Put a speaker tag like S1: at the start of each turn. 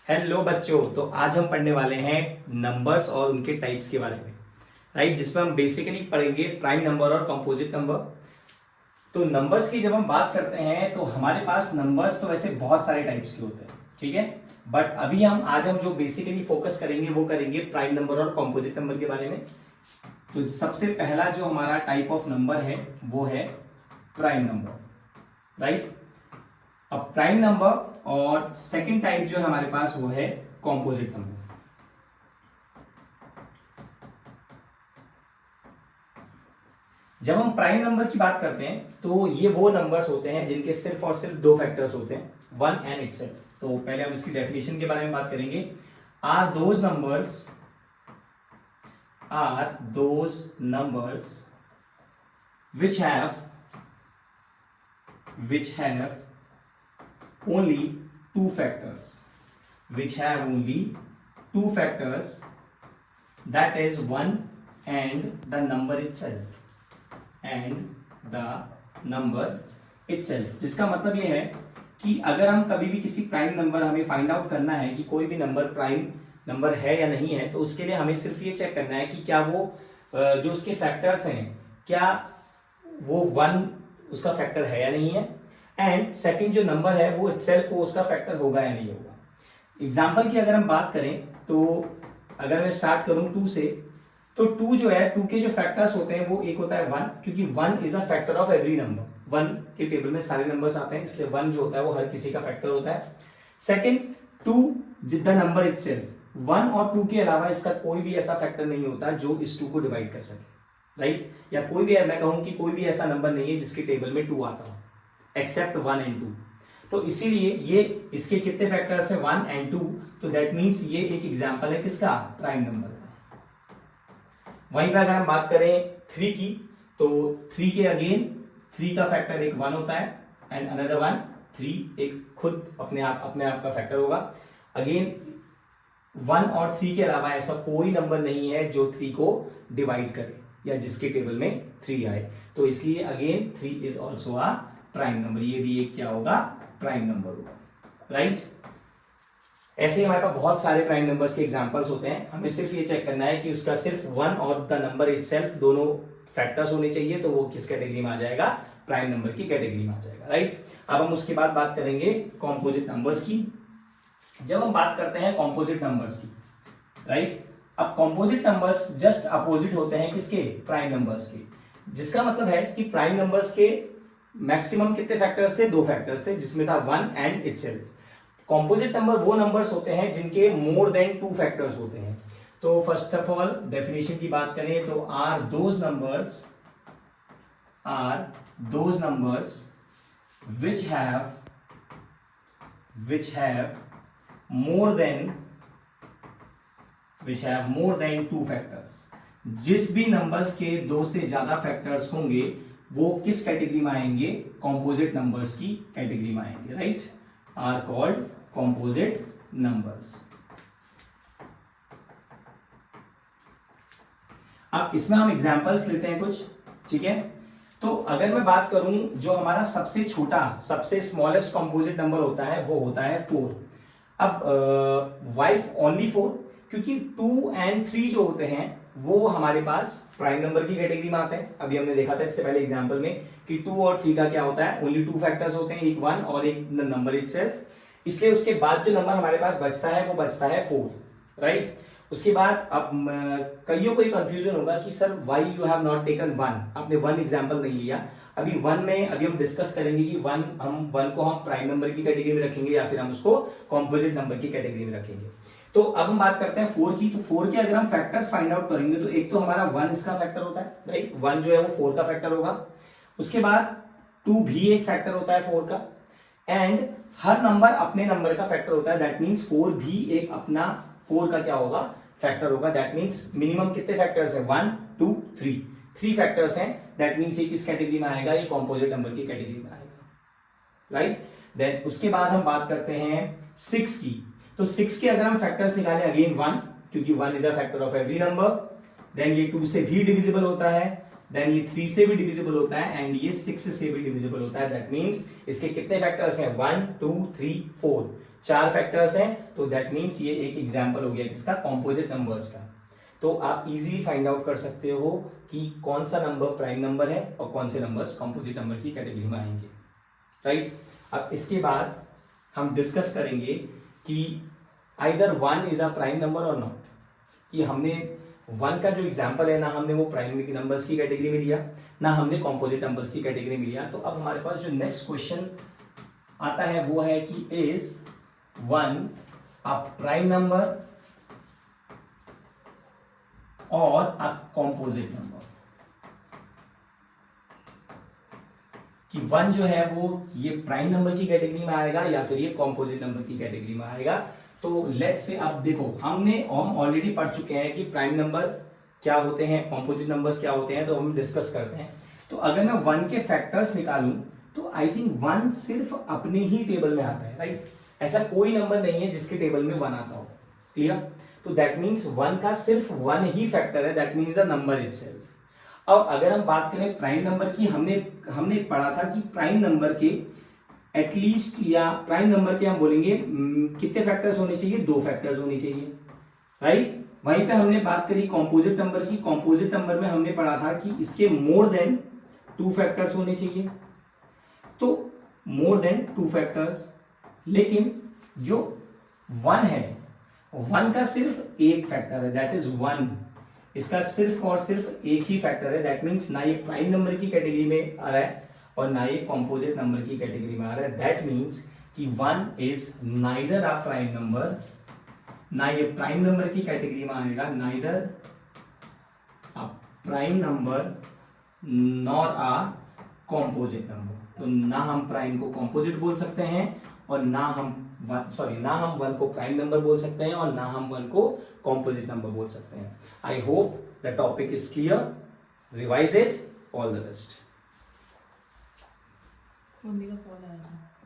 S1: Hello बच्चों, तो आज हम पढ़ने वाले हैं नंबर्स और उनके टाइप्स के बारे में। राइट, जिसमें हम बेसिकली पढ़ेंगे प्राइम नंबर और कंपोजिट नंबर। तो नंबर्स की जब हम बात करते हैं तो हमारे पास नंबर्स तो वैसे बहुत सारे टाइप्स के होते हैं, ठीक है। बट अभी आज हम जो बेसिकली फोकस करेंगे वो करेंगे प्राइम नंबर और कंपोजिट नंबर के बारे में। तो सबसे पहला जो हमारा टाइप ऑफ नंबर है वो है प्राइम नंबर, राइट। अब प्राइम नंबर और सेकंड टाइप जो है हमारे पास वो है कॉम्पोजिट नंबर। जब हम प्राइम नंबर की बात करते हैं तो ये वो नंबर्स होते हैं जिनके सिर्फ और सिर्फ दो फैक्टर्स होते हैं, वन एंड इटसेल्फ। तो पहले हम इसकी डेफिनेशन के बारे में बात करेंगे। Are those numbers which have only two factors, that is 1 and the number itself, जिसका मतलब ये है कि अगर हम कभी भी किसी प्राइम नंबर, हमें फाइंड आउट करना है कि कोई भी नंबर प्राइम नंबर है या नहीं है, तो उसके लिए हमें सिर्फ ये चेक करना है कि क्या वो जो उसके फैक्टर्स हैं क्या वो 1 उसका फैक्टर है या नहीं है, एंड सेकंड जो नंबर है वो इटसेल्फ वो उसका फैक्टर होगा या नहीं होगा। एग्जांपल की अगर हम बात करें तो अगर मैं स्टार्ट करूं 2 से, तो 2 जो है 2 के जो फैक्टर्स होते हैं वो एक होता है 1, क्योंकि 1 is a factor of every number. 1 के टेबल में सारे नंबर्स आते हैं, इसलिए 1 जो होता है वो हर किसी का फैक्टर होता है। सेकंड, 2 द नंबर इटसेल्फ, 1 और 2 के अलावा इसका कोई भी ऐसा फैक्टर नहीं होता जो इस 2 को डिवाइड कर सके, राइट। या कोई भी, मैं कहूं कि कोई भी ऐसा नंबर नहीं है जिसके टेबल में 2 आता हो एक्सेप्ट 1 एंड 2। तो इसीलिए ये इसके कितने फैक्टर्स हैं, 1 एंड 2। तो दैट मींस ये एक एग्जांपल है किसका, प्राइम नंबर का। वहीं पर अगर हम बात करें 3 की, तो 3 के अगेन 3 का फैक्टर एक 1 होता है एंड अनदर 1 3 एक खुद अपने आप का फैक्टर होगा। अगेन 1 और 3 के अलावा ऐसा कोई नंबर नहीं है जो 3 को डिवाइड करे या जिसके टेबल में 3 आए। तो इसलिए again 3 is also a prime number, ये भी एक क्या होगा, प्राइम नंबर होगा, राइट। ऐसे ही हमारे पास बहुत सारे प्राइम नंबर्स के एग्जांपल्स होते हैं, हमें सिर्फ ये चेक करना है कि उसका सिर्फ 1 और द नंबर इटसेल्फ दोनों फैक्टर्स होने चाहिए, तो वो किस कैटेगरी में आ जाएगा, प्राइम नंबर की कैटेगरी में आ जाएगा, राइट। अब हम उसके बाद बात करेंगे कॉम्पोजिट नंबर्स की। जब हम बात करते हैं कॉम्पोजिट नंबर्स की, राइट, अब कॉम्पोजिट नंबर्स जस्ट अपोजिट होते हैं किसके, प्राइम नंबर्स के। जिसका मतलब है कि प्राइम नंबर्स के मैक्सिमम कितने फैक्टर्स थे, 2 फैक्टर्स थे, जिसमें था 1 एंड इटसेल्फ। कॉम्पोजिट नंबर वो नंबर्स होते हैं जिनके मोर देन 2 फैक्टर्स होते हैं। तो फर्स्ट ऑफ ऑल डेफिनेशन की बात करें तो are those numbers which have more than 2 factors. जिस भी नंबर्स के 2 से ज्यादा फैक्टर्स होंगे वो किस कैटेगरी में आएंगे, कॉम्पोजिट नंबर्स की कैटेगरी में आएंगे, right. Are called composite numbers. अब इसमें हम एग्जांपल्स लेते हैं कुछ, ठीक है। तो अगर मैं बात करूं जो हमारा सबसे छोटा, सबसे स्मॉलेस्ट कॉम्पोजिट नंबर होता है वो होता है 4। अब वाइफ ओनली 4, क्योंकि 2 एंड 3 जो होते हैं वो हमारे पास प्राइम नंबर की कैटेगरी में आते हैं। अभी हमने देखा था इससे पहले एग्जांपल में कि 2 और 3 का क्या होता है, ओनली 2 फैक्टर्स होते हैं, एक 1 और एक नंबर इटसेल्फ। इसलिए उसके बाद जो नंबर हमारे पास बचता है वो बचता है 4, राइट। उसके बाद अब कईयों को कंफ्यूजन होगा कि sir why you have not taken 1, आपने 1 एग्जांपल नहीं लिया। अभी 1 में अभी हम डिस्कस करेंगे कि 1 को हम प्राइम नंबर की कैटेगरी में रखेंगे या फिर हम उसको कॉम्पोजिट नंबर की कैटेगरी में रखेंगे। तो अब हम बात करते हैं 4 की। तो 4 के अगर हम फैक्टर्स फाइंड आउट करेंगे तो एक तो हमारा 1 इसका फैक्टर होता है, राइट। 1 जो है वो 4 का फैक्टर होगा। उसके बाद 2 भी एक फैक्टर होता है 4 का, एंड हर नंबर अपने नंबर का फैक्टर होता है। दैट मीन्स 4 भी एक अपना 4 का क्या होगा, फैक्टर होगा। दैट मीन्स मिनिमम कितने फैक्टर्स हैं, 1 2 3 फैक्टर्स हैं। दैट मीन्स ये किस कैटेगरी में आएगा, ये कॉम्पोजिट नंबर की कैटेगरी में आएगा, राइट। देन उसके बाद हम बात करते हैं 6 की। तो 6 के अगर हम फैक्टर्स निकालें, अगेन 1, क्योंकि 1 is a factor of every number. Then ये 2 से भी डिविजिबल होता है, देन ये 3 से भी डिविजिबल होता है एंड ये 6 से भी डिविजिबल होता है। दैट मीन्स इसके कितने फैक्टर्स हैं, 1 2 3 4, 4 फैक्टर्स हैं। तो दैट मीन्स ये एक एग्जाम्पल हो गया किसका, कॉम्पोजिट नंबर्स का। तो आप इजीली फाइंड आउट कर सकते हो कि कौन सा नंबर प्राइम नंबर है और कौन से नंबर्स कॉम्पोजिट नंबर की कैटेगरी में आएंगे, राइट। अब इसके बाद हम डिस्कस करेंगे कि either 1 is a prime number और नॉट, कि हमने 1 का जो एग्जाम्पल है ना हमने वो प्राइम नंबर्स की कैटेगरी में लिया ना हमने कॉम्पोजिट नंबर्स की कैटेगरी में लिया। तो अब हमारे पास जो नेक्स्ट क्वेश्चन आता है वो है कि इज 1 अ प्राइम नंबर और अ कॉम्पोजिट नंबर, कि 1 जो है वो ये प्राइम नंबर की कैटेगरी में आएगा या फिर ये कॉम्पोजिट नंबर की कैटेगरी में आएगा। तो लेट्स से अब देखो हम ऑलरेडी पढ़ चुके हैं कि प्राइम नंबर क्या होते हैं, कॉम्पोजिट नंबर्स क्या होते हैं, तो हम डिस्कस करते हैं। तो अगर मैं 1 के फैक्टर्स निकालूं तो आई थिंक 1 सिर्फ अपने ही टेबल में आता है, राइट। ऐसा कोई नंबर नहीं है जिसके टेबल में 1 आता हो, क्लियर। तो दैट मीन्स 1 का सिर्फ 1 ही फैक्टर है, that means the number itself. अब अगर हम बात करें प्राइम नंबर की, हमने पढ़ा था कि प्राइम नंबर के एटलीस्ट या प्राइम नंबर के हम बोलेंगे कितने फैक्टर्स होने चाहिए, 2 फैक्टर्स होने चाहिए, राइट। वहीं पे हमने बात करी कॉम्पोजिट नंबर की, कॉम्पोजिट नंबर में हमने पढ़ा था कि इसके मोर देन 2 फैक्टर्स होने चाहिए। तो मोर देन 2 फैक्टर्स, लेकिन जो 1 है 1 का सिर्फ एक फैक्टर है, दैट इज 1। इसका सिर्फ और सिर्फ एक ही फैक्टर है, दैट मीन्स ना ये प्राइम नंबर की कैटेगरी में आ रहा है और ना ये कॉम्पोजिट नंबर की कैटेगरी में आ रहा है। दैट मीन्स कि 1 is neither a prime number, ना ये प्राइम नंबर की कैटेगरी में आएगा, neither a prime number nor a composite number. तो ना हम प्राइम को कॉम्पोजिट बोल सकते हैं और ना हम 1 को प्राइम नंबर बोल सकते हैं और ना हम 1 को कॉम्पोजिट नंबर बोल सकते हैं। I hope the topic is clear, revise it, all the best.
S2: Mummy का कॉल आया था।